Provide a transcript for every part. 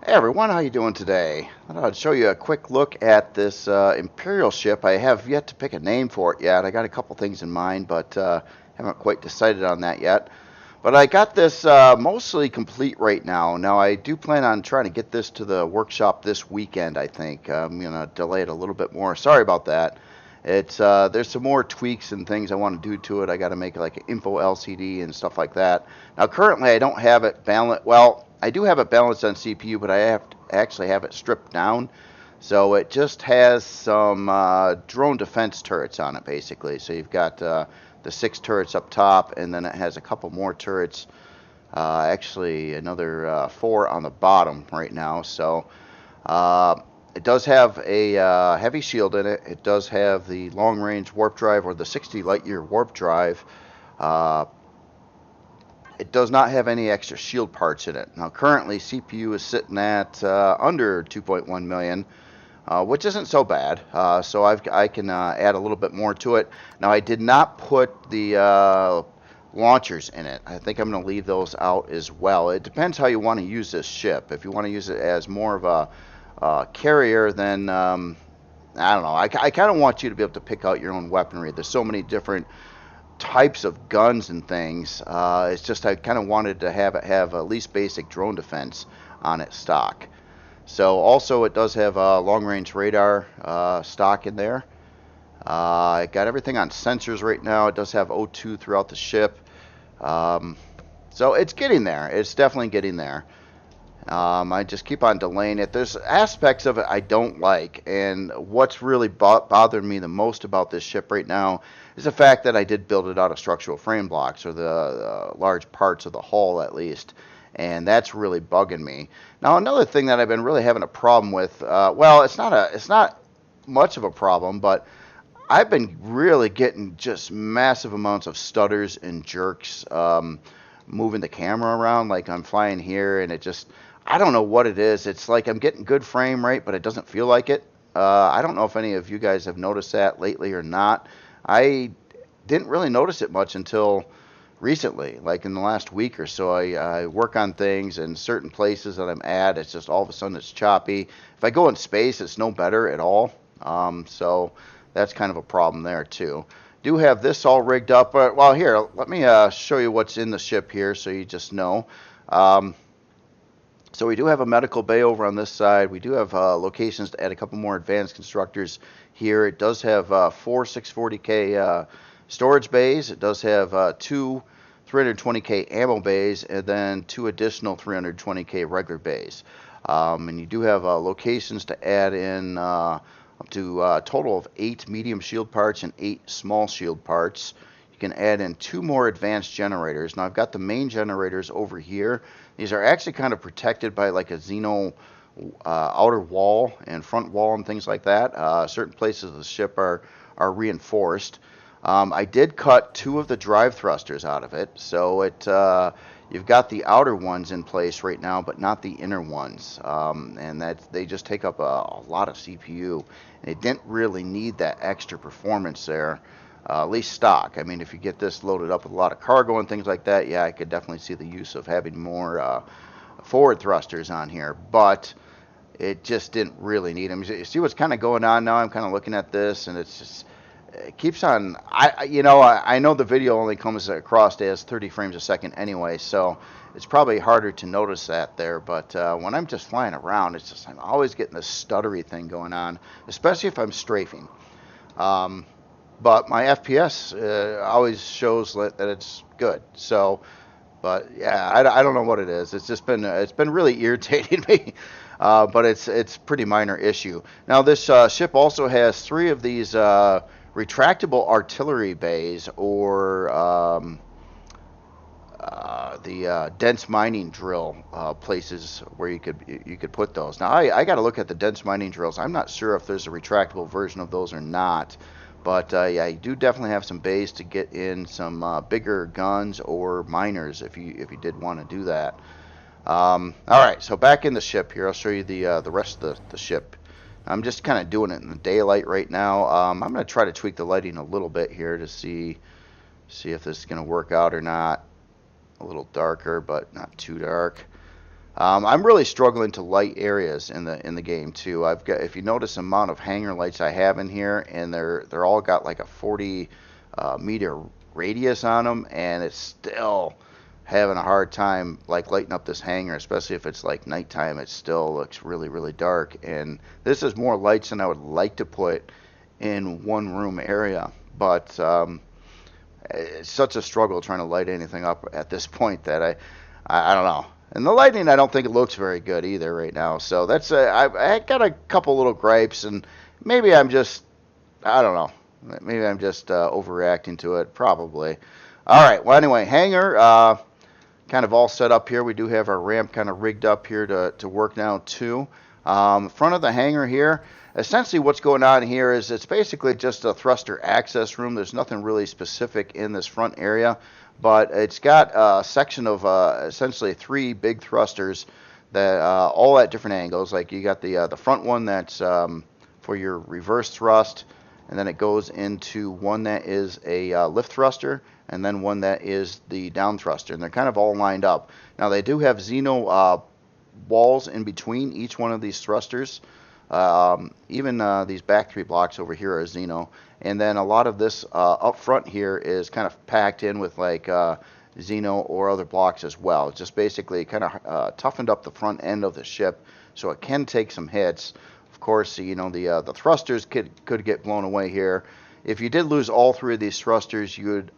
Hey everyone, how you doing today? I thought I'd show you a quick look at this Imperial ship. I have yet to pick a name for it yet. I got a couple things in mind, but haven't quite decided on that yet. But I got this mostly complete right now. Now I do plan on trying to get this to the workshop this weekend, I think. I'm going to delay it a little bit more. Sorry about that. It's there's some more tweaks and things I want to do to it. I got to make like an info LCD and stuff like that. Now currently I don't have it balanced. Well, I do have it balanced on CPU, but I have to actually have it stripped down. So it just has some drone defense turrets on it, basically. So you've got the 6 turrets up top, and then it has a couple more turrets. Actually, another 4 on the bottom right now. So it does have a heavy shield in it. It does have the long-range warp drive, or the 60 light-year warp drive. It does not have any extra shield parts in it. Now, currently, CPU is sitting at under 2.1 million, which isn't so bad. So I can add a little bit more to it. Now, I did not put the launchers in it. I think I'm going to leave those out as well. It depends how you want to use this ship. If you want to use it as more of a carrier, then I don't know. I kind of want you to be able to pick out your own weaponry. There's so many different types of guns and things. It's just I kind of wanted to have it have at least basic drone defense on its stock. So also it does have a long-range radar stock in there. I got everything on sensors right now. It does have O2 throughout the ship. So it's getting there. It's definitely getting there. I just keep on delaying it. There's aspects of it I don't like, and what's really bothering me the most about this ship right now is the fact that I did build it out of structural frame blocks, or the large parts of the hull at least, and that's really bugging me. Now, another thing that I've been really having a problem with, well, it's not much of a problem, but I've been really getting just massive amounts of stutters and jerks moving the camera around. Like I'm flying here, and it just, I don't know what it is. It's like I'm getting good frame rate, but it doesn't feel like it. I don't know if any of you guys have noticed that lately or not. I didn't really notice it much until recently, like in the last week or so. I work on things in certain places that I'm at. It's just all of a sudden it's choppy. If I go in space, it's no better at all. So that's kind of a problem there too. Do have this all rigged up. Well, here, let me show you what's in the ship here so you just know. So we do have a medical bay over on this side. We do have locations to add a couple more advanced constructors here. It does have 4 640K storage bays. It does have 2 320K ammo bays, and then 2 additional 320K regular bays. And you do have locations to add in up to a total of 8 medium shield parts and 8 small shield parts. You can add in 2 more advanced generators. Now I've got the main generators over here. These are actually kind of protected by like a Xeno outer wall and front wall and things like that. Certain places of the ship are reinforced. I did cut 2 of the drive thrusters out of it, so you've got the outer ones in place right now, but not the inner ones, and that they just take up a lot of CPU, and it didn't really need that extra performance there, at least stock. I mean, if you get this loaded up with a lot of cargo and things like that, yeah, I could definitely see the use of having more forward thrusters on here, but it just didn't really need them. You see what's kind of going on now? I'm kind of looking at this, and it's just, it keeps on. I know the video only comes across as 30 frames a second anyway, so it's probably harder to notice that there. But when I'm just flying around, it's just, I'm always getting this stuttery thing going on, especially if I'm strafing. But my FPS always shows that it's good. So, but yeah, I don't know what it is. It's just been really irritating me. But it's pretty minor issue. Now this ship also has 3 of these retractable artillery bays, or the dense mining drill places where you could put those. Now I got to look at the dense mining drills. I'm not sure if there's a retractable version of those or not, but yeah, you do definitely have some bays to get in some bigger guns or miners if you did want to do that. All right, so back in the ship here, I'll show you the rest of the ship. I'm just kind of doing it in the daylight right now. I'm going to try to tweak the lighting a little bit here to see if this is going to work out or not. A little darker, but not too dark. I'm really struggling to light areas in the game too. I've got, if you notice the amount of hangar lights I have in here, and they're all got like a 40 meter radius on them, and it's still having a hard time like lighting up this hangar, especially if it's like nighttime. It still looks really dark, and this is more lights than I would like to put in one room area, but it's such a struggle trying to light anything up at this point that I don't know. And the lighting, I don't think it looks very good either right now. So that's I got a couple little gripes, and maybe I'm just, I don't know. Maybe I'm just overreacting to it, probably. All right. Well, anyway, hangar kind of all set up here. We do have our ramp kind of rigged up here to work now too. Front of the hangar here, essentially what's going on here is it's basically just a thruster access room. There's nothing really specific in this front area, but it's got a section of essentially 3 big thrusters that all at different angles. Like you got the front one that's for your reverse thrust, and then it goes into one that is a lift thruster, and then one that is the down thruster, and they're kind of all lined up. Now they do have Xeno walls in between each one of these thrusters. Even these back 3 blocks over here are Xeno, and then a lot of this up front here is kind of packed in with like Xeno or other blocks as well. It's just basically kind of toughened up the front end of the ship so it can take some hits. Of course, you know, the thrusters could get blown away here. If you did lose all 3 of these thrusters, you would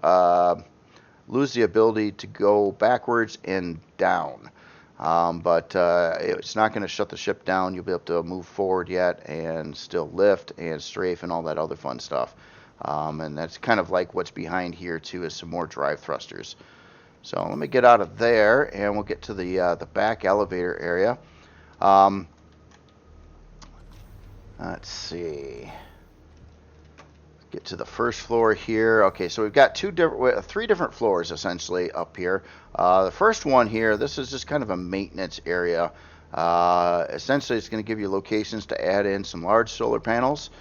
lose the ability to go backwards and down. But it's not going to shut the ship down. You'll be able to move forward yet and still lift and strafe and all that other fun stuff. And that's kind of like what's behind here too, is some more drive thrusters. So let me get out of there, and we'll get to the back elevator area. Let's see. Get to the first floor here. Okay, so we've got 3 different floors essentially up here. The first one here, this is just kind of a maintenance area. Essentially, it's going to give you locations to add in some large solar panels.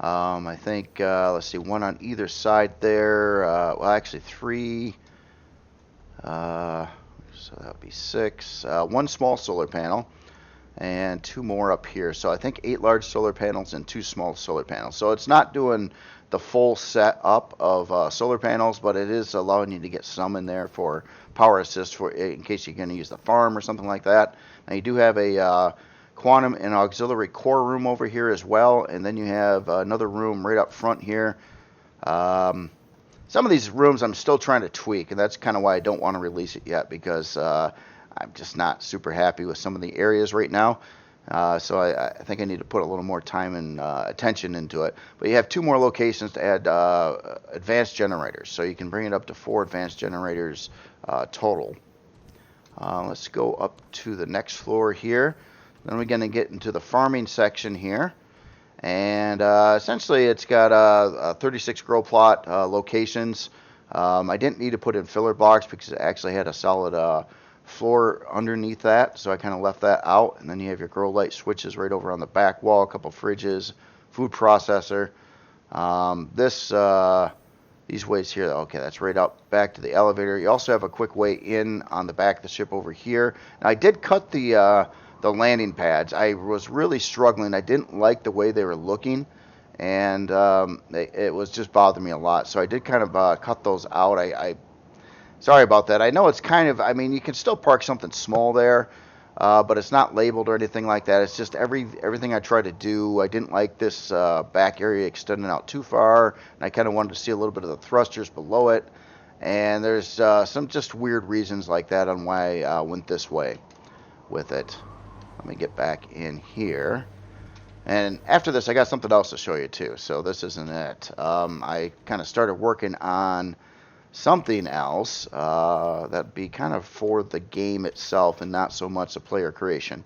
I think, let's see, 1 on either side there. Well, actually 3. So that would be 6. 1 small solar panel, and 2 more up here. So I think 8 large solar panels and 2 small solar panels. So it's not doing the full set up of solar panels, but it is allowing you to get some in there for power assist for in case you're going to use the farm or something like that. Now you do have a quantum and auxiliary core room over here as well, and then you have another room right up front here. Some of these rooms I'm still trying to tweak, and that's kind of why I don't want to release it yet, because I'm just not super happy with some of the areas right now. So I think I need to put a little more time and attention into it. But you have 2 more locations to add advanced generators. So you can bring it up to 4 advanced generators total. Let's go up to the next floor here. Then we're going to get into the farming section here. And essentially it's got 36 grow plot locations. I didn't need to put in filler blocks because it actually had a solid floor underneath that, so I kind of left that out. And then you have your grow light switches right over on the back wall, a couple fridges, food processor. These ways here, okay, that's right out back to the elevator. You also have a quick way in on the back of the ship over here. Now, I did cut the landing pads. I was really struggling. I didn't like the way they were looking, and it was just bothering me a lot. So I did kind of cut those out. Sorry about that. I know it's kind of, I mean, you can still park something small there, but it's not labeled or anything like that. It's just everything I try to do. I didn't like this back area extending out too far, and I kind of wanted to see a little bit of the thrusters below it. And there's some just weird reasons like that on why I went this way with it. Let me get back in here. And after this, I got something else to show you too. So this isn't it. I kind of started working on something else that'd be kind of for the game itself and not so much a player creation.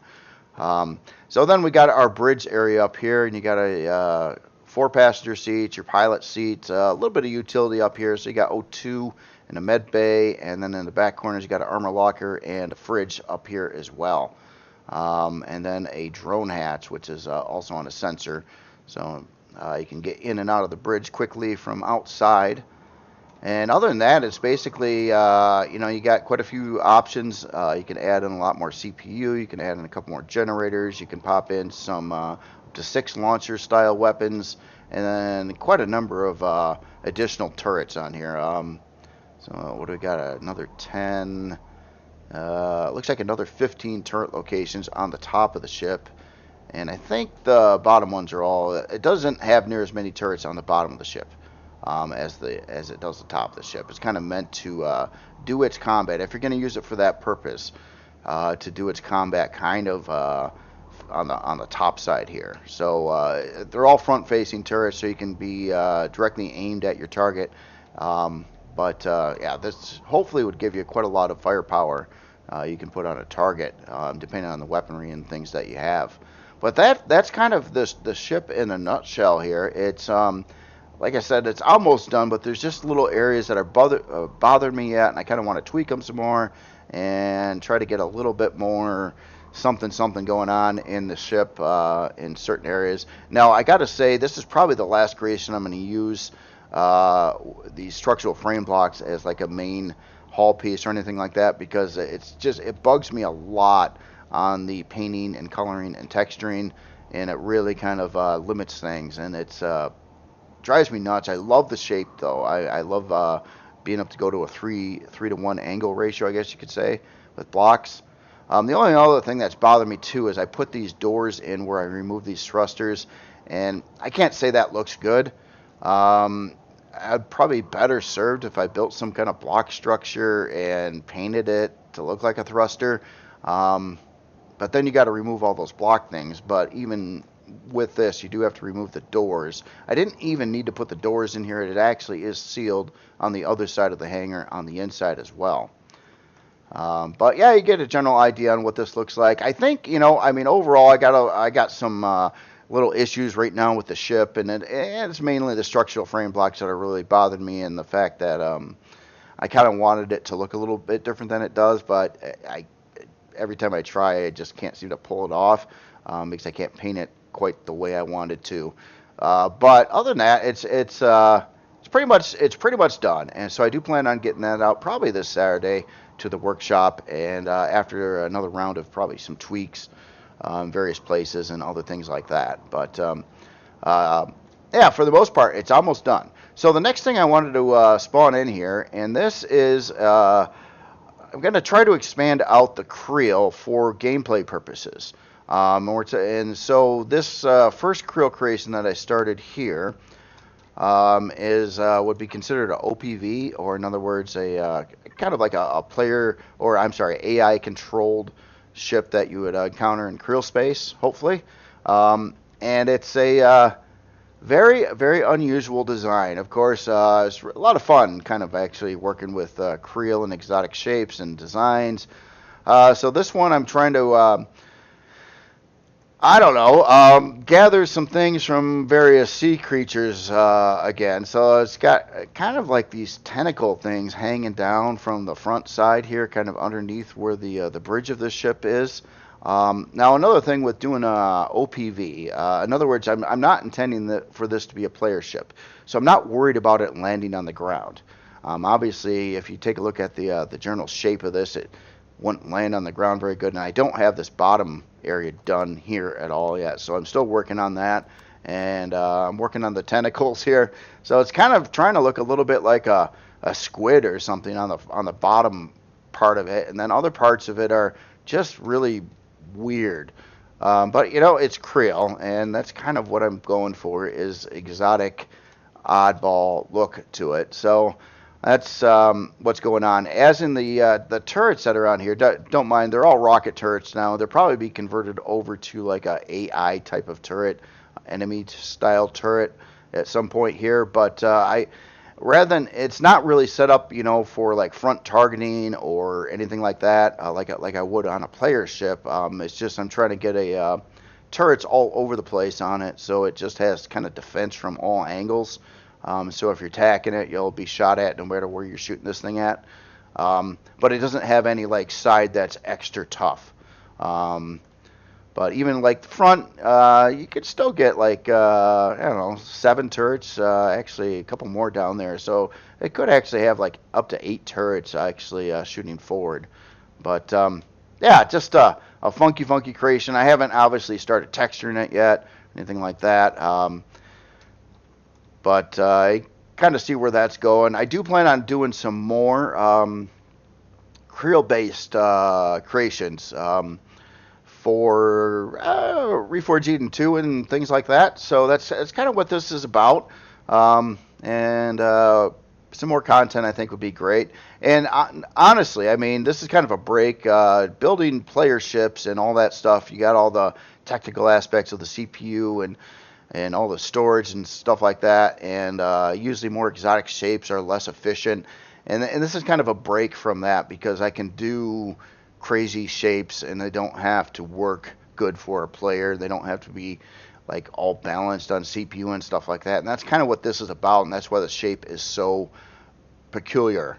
So then we got our bridge area up here, and you got a 4 passenger seats, your pilot seat, a little bit of utility up here. So you got O2 and a med bay, and then in the back corners you got an armor locker and a fridge up here as well. And then a drone hatch, which is also on a sensor, so you can get in and out of the bridge quickly from outside. And other than that, it's basically, you got quite a few options. You can add in a lot more CPU. You can add in a couple more generators. You can pop in some up to 6 launcher style weapons, and then quite a number of additional turrets on here. So what do we got? Another 10. Looks like another 15 turret locations on the top of the ship. And I think the bottom ones are all. It doesn't have near as many turrets on the bottom of the ship as it does the top of the ship. It's kind of meant to do its combat. If you're going to use it for that purpose, to do its combat, kind of on the top side here. So they're all front-facing turrets, so you can be directly aimed at your target. Yeah, this hopefully would give you quite a lot of firepower you can put on a target, depending on the weaponry and things that you have. But that's kind of the ship in a nutshell here. It's like I said, it's almost done, but there's just little areas that are bothering me yet, and I kind of want to tweak them some more and try to get a little bit more something going on in the ship in certain areas. Now, I got to say, this is probably the last creation I'm going to use these structural frame blocks as like a main hull piece or anything like that, because it bugs me a lot on the painting and coloring and texturing, and it really kind of limits things, and it's drives me nuts. I love the shape though. I love being able to go to a 3-to-1 angle ratio, I guess you could say, with blocks. The only other thing that's bothered me too is I put these doors in where I remove these thrusters, and I can't say that looks good. I'd probably better served if I built some kind of block structure and painted it to look like a thruster. But then you got to remove all those block things. But even with this, you do have to remove the doors. I didn't even need to put the doors in here. It actually is sealed on the other side of the hangar on the inside as well. But yeah, you get a general idea on what this looks like. I think, overall, I got some little issues right now with the ship, and it's mainly the structural frame blocks that are really bothered me, and the fact that I kind of wanted it to look a little bit different than it does, but every time I try, I just can't seem to pull it off because I can't paint it quite the way I wanted to. But other than that, it's pretty much done, and so I do plan on getting that out probably this Saturday to the workshop, and after another round of probably some tweaks in various places and other things like that. But yeah, for the most part, it's almost done. So the next thing I wanted to spawn in here, and this is I'm going to try to expand out the Kriel for gameplay purposes. And so this first Kriel creation that I started here would be considered an OPV, or in other words, a kind of like a player, or I'm sorry, AI controlled ship that you would encounter in Kriel space, hopefully. And it's a very, very unusual design. Of course, it's a lot of fun kind of actually working with Kriel and exotic shapes and designs. So this one I'm trying to gather some things from various sea creatures again. So it's got kind of like these tentacle things hanging down from the front side here, kind of underneath where the bridge of the ship is. Now, another thing with doing OPV, in other words, I'm not intending for this to be a player ship, so I'm not worried about it landing on the ground. Obviously, if you take a look at the general shape of this, it wouldn't land on the ground very good, and I don't have this bottom area done here at all yet, so I'm still working on that, and I'm working on the tentacles here, so it's kind of trying to look a little bit like a squid or something on the bottom part of it, and then other parts of it are just really weird. But it's Kriel, and that's kind of what I'm going for, is exotic, oddball look to it. So that's what's going on. As in the turrets that are on here, don't mind, they're all rocket turrets now. They'll probably be converted over to like a AI type of turret, enemy style turret at some point here. But rather than, it's not really set up, for like front targeting or anything like that, like I would on a player ship. It's just I'm trying to get a turrets all over the place on it, so it just has kind of defense from all angles. So if you're attacking it, you'll be shot at no matter where you're shooting this thing at. But it doesn't have any like side that's extra tough. But even like the front, you could still get like I don't know, 7 turrets. Actually, a couple more down there, so it could actually have like up to 8 turrets actually shooting forward. But yeah, just a funky creation. I haven't obviously started texturing it yet, anything like that. But I kind of see where that's going. I do plan on doing some more Kriel-based creations. For Reforge Eden 2 and things like that. So that's kind of what this is about. And some more content I think would be great. And honestly, I mean, this is kind of a break. Building player ships and all that stuff, you got all the technical aspects of the CPU and all the storage and stuff like that. And usually more exotic shapes are less efficient. And this is kind of a break from that because I can do crazy shapes and they don't have to work good for a player. They don't have to be like all balanced on CPU and stuff like that. And that's kind of what this is about, and that's why the shape is so peculiar.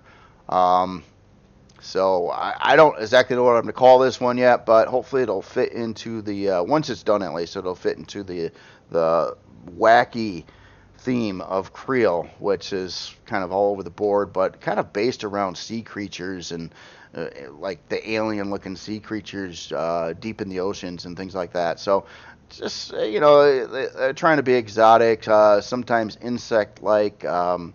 So I don't exactly know what I'm going to call this one yet, but hopefully it'll fit into the once it's done at least, it'll fit into the wacky theme of Kriel, which is kind of all over the board, but kind of based around sea creatures and like the alien-looking sea creatures deep in the oceans and things like that. So just, you know, trying to be exotic, sometimes insect-like, or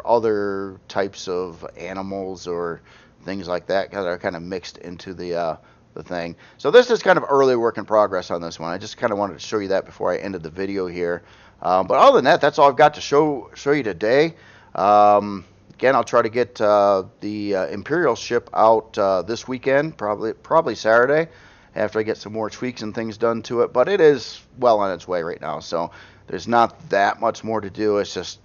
other types of animals or things like that that are kind of mixed into the thing. So this is kind of early work in progress on this one. I just kind of wanted to show you that before I ended the video here. But other than that, that's all I've got to show you today. Again, I'll try to get the Imperial ship out this weekend, probably Saturday, after I get some more tweaks and things done to it. But it is well on its way right now, so there's not that much more to do. It's just,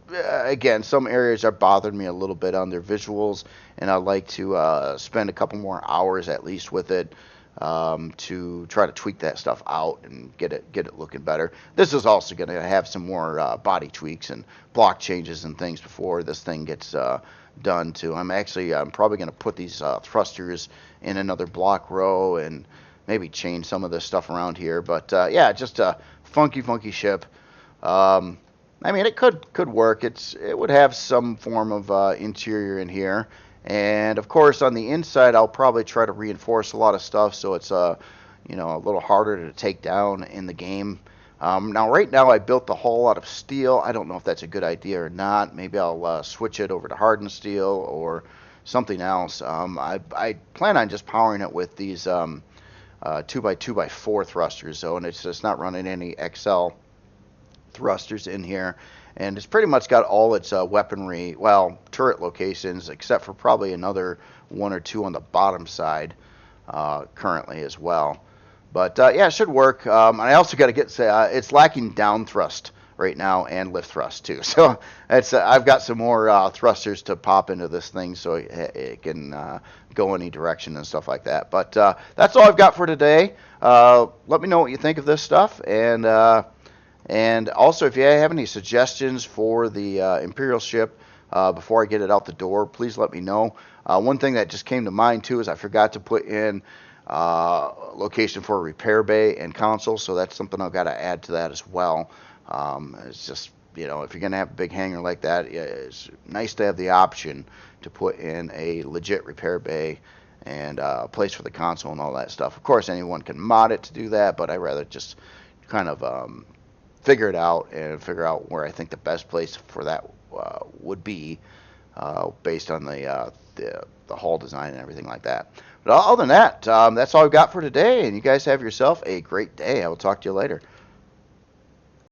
again, some areas are bothering me a little bit on their visuals, and I'd like to spend a couple more hours at least with it to try to tweak that stuff out and get it looking better. This is also going to have some more body tweaks and block changes and things before this thing gets done too. I'm probably going to put these thrusters in another block row and maybe change some of this stuff around here. But yeah, just a funky ship. I mean, it could work. It would have some form of interior in here. And of course, on the inside, I'll probably try to reinforce a lot of stuff so it's you know, a little harder to take down in the game. Now, right now, I built the hull out of steel. I don't know if that's a good idea or not. Maybe I'll switch it over to hardened steel or something else. I plan on just powering it with these 2x2x4 thrusters, though, and it's just not running any XL thrusters in here. And it's pretty much got all its weaponry, well, turret locations, except for probably another 1 or 2 on the bottom side currently as well. But yeah, it should work. And I also got to it's lacking down thrust right now and lift thrust too. So I've got some more thrusters to pop into this thing so it can go any direction and stuff like that. But that's all I've got for today. Let me know what you think of this stuff, and also, if you have any suggestions for the Imperial ship before I get it out the door, please let me know. One thing that just came to mind, too, is I forgot to put in location for a repair bay and console, so that's something I've got to add to that as well. It's just, you know, if you're going to have a big hangar like that, it's nice to have the option to put in a legit repair bay and a place for the console and all that stuff. Of course, anyone can mod it to do that, but I'd rather just kind of figure it out and figure out where I think the best place for that would be based on the hull design and everything like that. But other than that, that's all I've got for today, and you guys have yourself a great day. I will talk to you later.